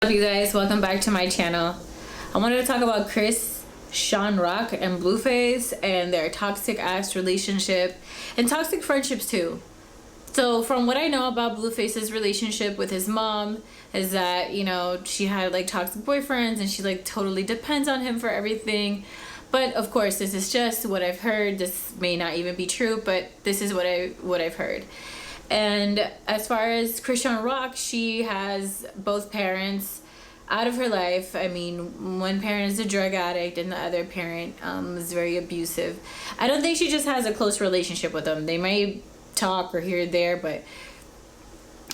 What's up, you guys? Welcome back to my channel. I wanted to talk about Chrisean and Blueface and their toxic ass relationship and toxic friendships too. So from what I know about Blueface's relationship with his mom is that, you know, she had like toxic boyfriends and she like totally depends on him for everything. But of course, this is just what I've heard. This may not even be true, but this is what I've heard. And as far as Chrisean, she has both parents out of her life. I mean, one parent is a drug addict and the other parent is very abusive. I don't think she just has a close relationship with them. They may talk or here or there, but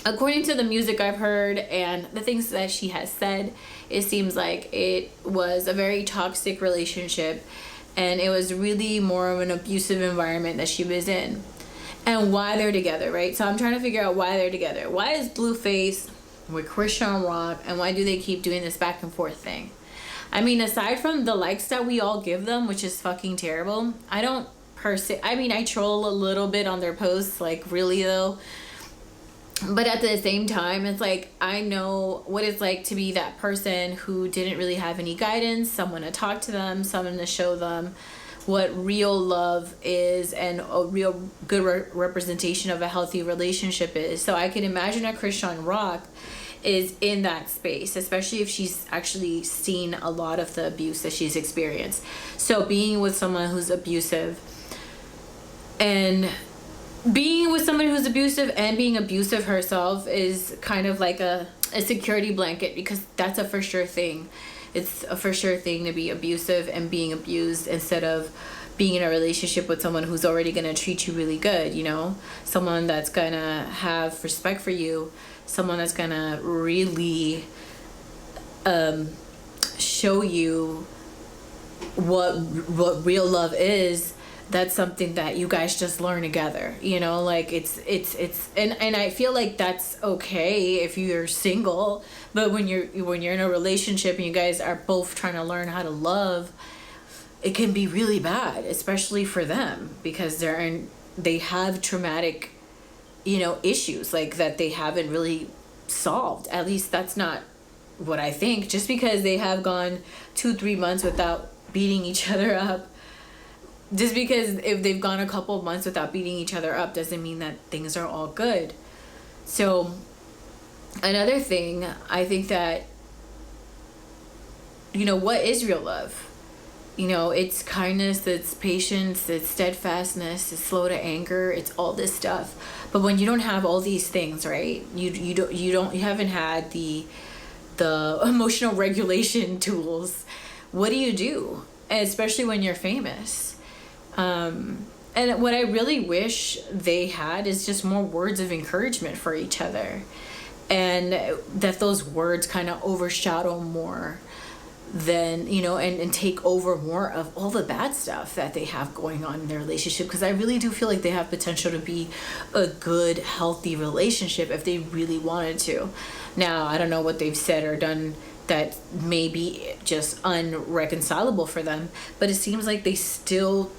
according to the music I've heard and the things that she has said, it seems like it was a very toxic relationship and it was really more of an abusive environment that she was in. And why they're together, right? So I'm trying to figure out why they're together. Why is Blueface with Chrisean and why do they keep doing this back and forth thing? I mean, aside from the likes that we all give them, which is fucking terrible, I don't I troll a little bit on their posts, like really though. But at the same time, it's like, I know what it's like to be that person who didn't really have any guidance, someone to talk to them, someone to show them what real love is and a real good representation of a healthy relationship is. So I can imagine that Chrisean is in that space, especially if she's actually seen a lot of the abuse that she's experienced. So being with someone who's abusive and being abusive herself is kind of like a security blanket, because that's a for sure thing. It's a for sure thing to be abusive and being abused instead of being in a relationship with someone who's already going to treat you really good, you know? Someone that's going to have respect for you, someone that's going to really show you what real love is. That's something that you guys just learn together, you know? Like it's and I feel like that's okay if you're single, but when you're in a relationship and you guys are both trying to learn how to love, it can be really bad, especially for them, because they have traumatic, you know, issues like that they haven't really solved. At least that's not what I think. Just because they have gone 2-3 months without beating each other up, just because if they've gone a couple of months without beating each other up doesn't mean that things are all good. So another thing, I think that, you know, what is real love? You know, it's kindness, it's patience, it's steadfastness, it's slow to anger, it's all this stuff. But when you don't have all these things, right? You haven't had the emotional regulation tools. What do? And especially when you're famous. And what I really wish they had is just more words of encouragement for each other, and that those words kind of overshadow more than, you know, and take over more of all the bad stuff that they have going on in their relationship, because I really do feel like they have potential to be a good, healthy relationship if they really wanted to. Now, I don't know what they've said or done that may be just unreconcilable for them, but it seems like they still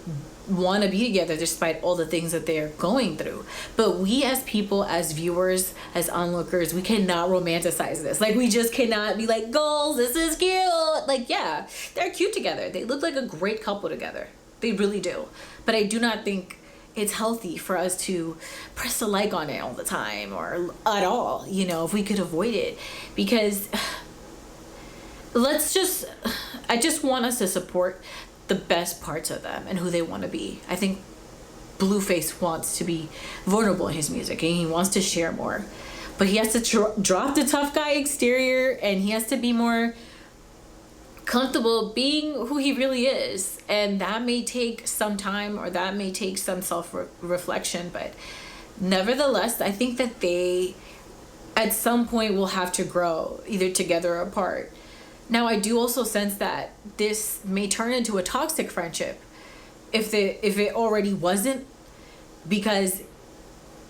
want to be together despite all the things that they're going through. But we as people, as viewers, as onlookers, we cannot romanticize this. Like, we just cannot be like, goals, this is cute. Like, yeah, they're cute together. They look like a great couple together. They really do. But I do not think it's healthy for us to press a like on it all the time or at all, you know, if we could avoid it. Because I just want us to support the best parts of them and who they want to be. I think Blueface wants to be vulnerable in his music and he wants to share more, but he has to drop the tough guy exterior and he has to be more comfortable being who he really is. And that may take some time, or that may take some self-reflection, but nevertheless, I think that they at some point will have to grow, either together or apart. Now, I do also sense that this may turn into a toxic friendship if it already wasn't, because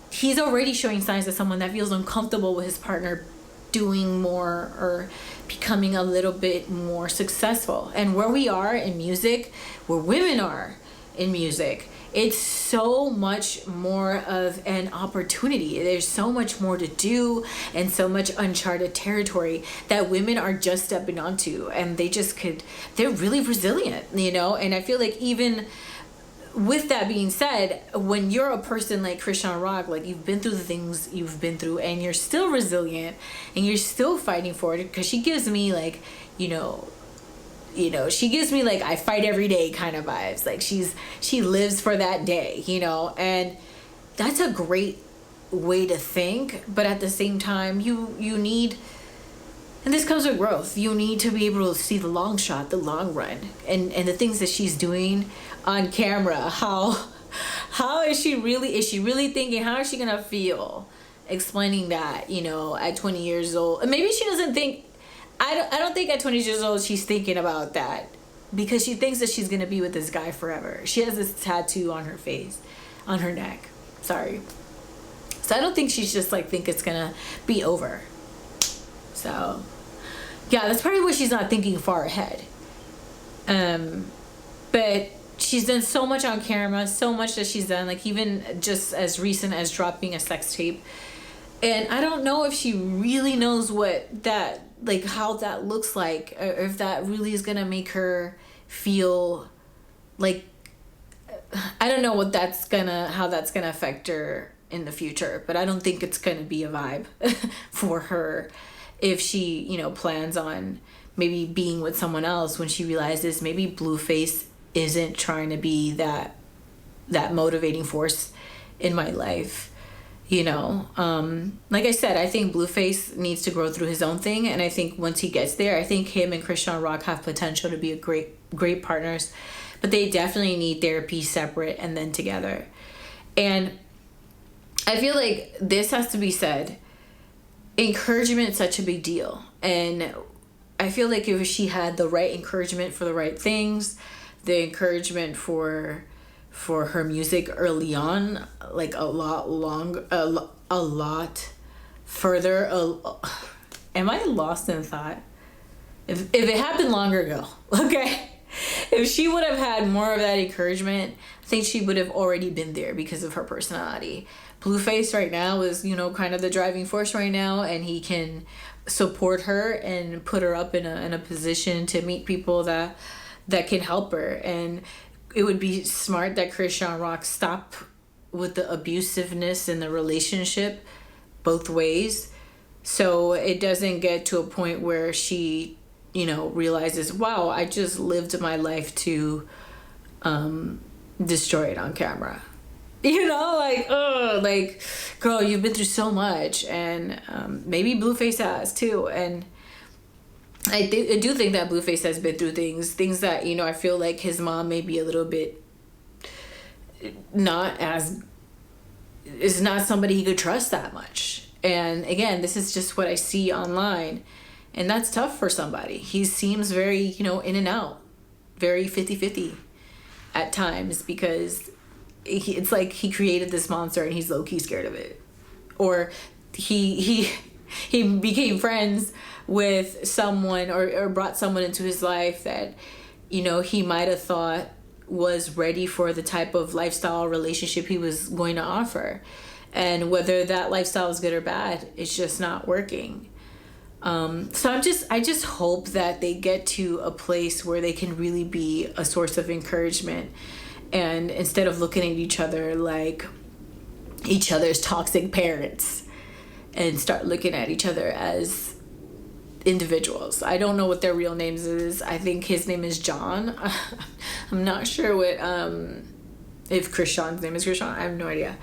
he's already showing signs of someone that feels uncomfortable with his partner doing more or becoming a little bit more successful. And where we are in music, where women are in music, it's so much more of an opportunity. There's so much more to do and so much uncharted territory that women are just stepping onto, and they're really resilient, you know? And I feel like even with that being said, when you're a person like Chrisean Rock, like you've been through the things you've been through and you're still resilient and you're still fighting for it, because she gives me like, she gives me like I fight every day kind of vibes. Like she lives for that day, and that's a great way to think. But at the same time, you need, and this comes with growth, you need to be able to see the long shot, the long run, and the things that she's doing on camera. How is she really thinking, how is she gonna feel explaining that, at 20 years old? And maybe she doesn't think, I don't think at 20 years old she's thinking about that, because she thinks that she's gonna be with this guy forever. She has this tattoo on her face, on her neck, sorry. So I don't think she's just like think it's gonna be over. So yeah, that's probably why she's not thinking far ahead. But she's done so much on camera, so much that she's done, like even just as recent as dropping a sex tape. And I don't know if she really knows what that, like how that looks like, or if that really is gonna make her feel like, I don't know how that's gonna affect her in the future. But I don't think it's gonna be a vibe for her if she, plans on maybe being with someone else when she realizes maybe Blueface isn't trying to be that motivating force in my life. Like I said, I think Blueface needs to grow through his own thing, and I think once he gets there, I think him and Chrisean Rock have potential to be a great partners, but they definitely need therapy separate and then together. And I feel like this has to be said, encouragement is such a big deal, and I feel like if she had the right encouragement for the right things, the encouragement for her music early on, like a lot further. Am I lost in thought? If it happened longer ago, okay? If she would have had more of that encouragement, I think she would have already been there because of her personality. Blueface right now is, kind of the driving force right now, and he can support her and put her up in a position to meet people that can help her. And it would be smart that Chrisean Rock stop with the abusiveness in the relationship both ways, so it doesn't get to a point where she, realizes, wow, I just lived my life to destroy it on camera. Like, girl, you've been through so much, and maybe Blueface has too. And I do think that Blueface has been through things that, I feel like his mom may be a little bit is not somebody he could trust that much. And again, this is just what I see online, and that's tough for somebody. He seems very, in and out, very 50-50 at times, because it's like he created this monster and he's low-key scared of it. Or he became friends with someone or brought someone into his life that, he might have thought was ready for the type of lifestyle relationship he was going to offer. And whether that lifestyle is good or bad, it's just not working. So I just hope that they get to a place where they can really be a source of encouragement, and instead of looking at each other like each other's toxic parents, and start looking at each other as individuals. I don't know what their real names is. I think his name is John. I'm not sure what if Chrisean's name is Chrisean. I have no idea.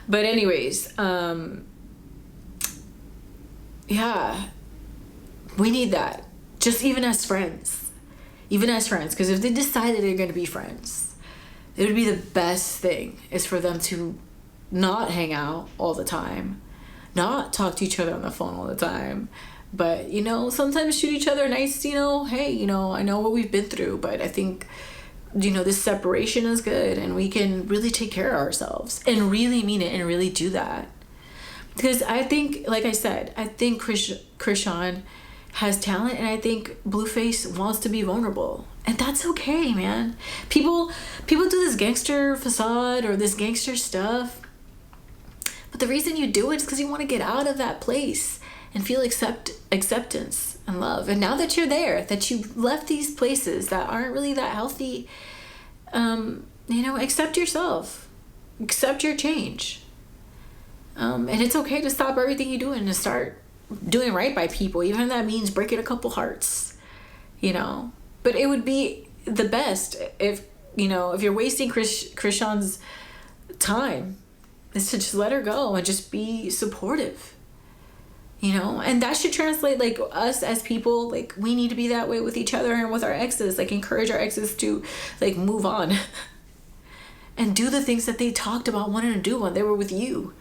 But anyways, yeah, we need that. Just even as friends, because if they decided they're going to be friends, it would be the best thing is for them to not hang out all the time, not talk to each other on the phone all the time, but sometimes shoot each other nice, hey, I know what we've been through, but I think this separation is good, and we can really take care of ourselves and really mean it and really do that. Because I think, like I said, I think Chrisean has talent, and I think Blueface wants to be vulnerable. And that's okay, man. People do this gangster facade or this gangster stuff. But the reason you do it is because you want to get out of that place and feel acceptance and love. And now that you're there, that you've left these places that aren't really that healthy, accept yourself. Accept your change. And it's okay to stop everything you're doing and start doing right by people, even if that means breaking a couple hearts, But it would be the best if you're wasting Chrisean's time, is to just let her go and just be supportive, and that should translate, like, us as people, like, we need to be that way with each other and with our exes, like, encourage our exes to, like, move on and do the things that they talked about wanting to do when they were with you,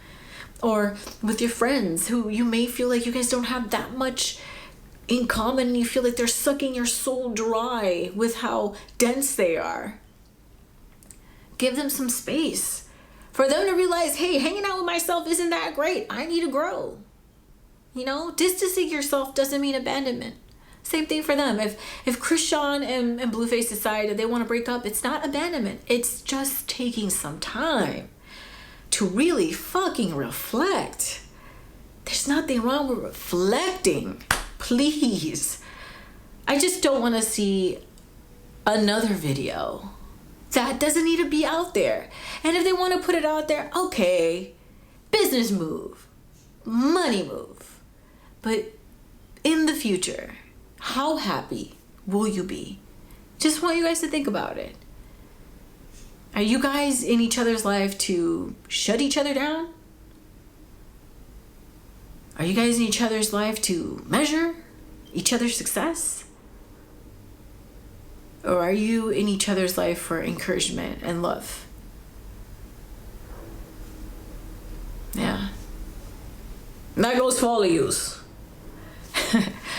or with your friends who you may feel like you guys don't have that much in common, and you feel like they're sucking your soul dry with how dense they are. Give them some space for them to realize, hey, hanging out with myself isn't that great. I need to grow. Distancing yourself doesn't mean abandonment. Same thing for them. If Chrisean and Blueface decide that they want to break up, it's not abandonment. It's just taking some time to really fucking reflect. There's nothing wrong with reflecting. Please. I just don't want to see another video that doesn't need to be out there. And if they want to put it out there, okay, business move, money move. But in the future, how happy will you be? Just want you guys to think about it. Are you guys in each other's life to shut each other down? Are you guys in each other's life to measure each other's success? Or are you in each other's life for encouragement and love? Yeah. And that goes for all of yous.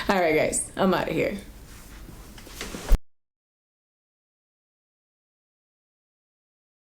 All right, guys. I'm out of here.